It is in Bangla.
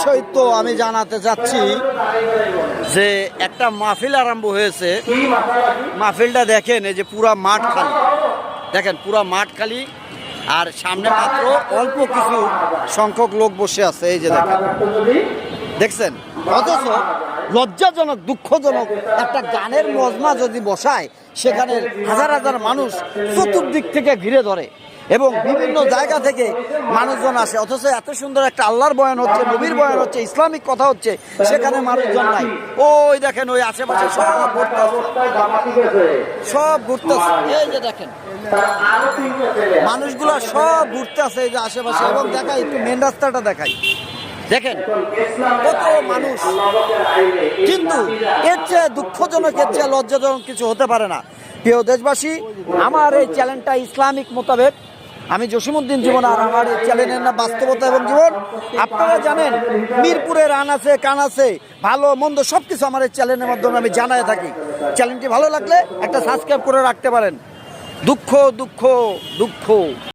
অবশ্যই তো আমি জানাতে চাচ্ছি যে একটা মাহফিল আরম্ভ হয়েছে। মাহফিলটা দেখেন, এই যে পুরা মাঠ খালি, দেখেন পুরা মাঠ খালি, আর সামনে মাত্র অল্প কিছু সংখ্যক লোক বসে আছে। এই যে দেখছেন, অথচ লজ্জাজনক দুঃখজনক একটা গানের মজমা যদি বসায়, সেখানে হাজার হাজার মানুষ চতুর্দিক থেকে ঘিরে ধরে এবং বিভিন্ন জায়গা থেকে মানুষজন আসে, অথচ এত সুন্দর একটা আল্লাহর বয়ান হচ্ছে, নবীর বয়ান হচ্ছে, ইসলামিক কথা হচ্ছে, সেখানে মানুষজন নাই। ওই দেখেন, ওই আশেপাশে সব ঘুরতেছে, এই যে দেখেন মানুষগুলো সব ঘুরতে আছে এই যে আশেপাশে। এবং দেখাই একটু মেন রাস্তাটা দেখাই, দেখেন কত মানুষ। কিন্তু এর চেয়ে দুঃখজনক, এর চেয়ে লজ্জাজনক কিছু হতে পারে না। প্রিয় দেশবাসী, আমার এই চ্যানেলটা ইসলামিক মোতাবেক, আমি জসিমউদ্দিন জীবন, আর আমার এই চ্যানেলের নাম বাস্তবতা এবং জীবন। আপনারা জানেন মিরপুরের আন আছে কান আছে, ভালো মন্দ সব কিছু আমার এই চ্যানেলের মাধ্যমে আমি জানাই থাকি। চ্যানেলটি ভালো লাগলে একটা সাবস্ক্রাইব করে রাখতে পারেন। দুঃখ দুঃখ দুঃখ।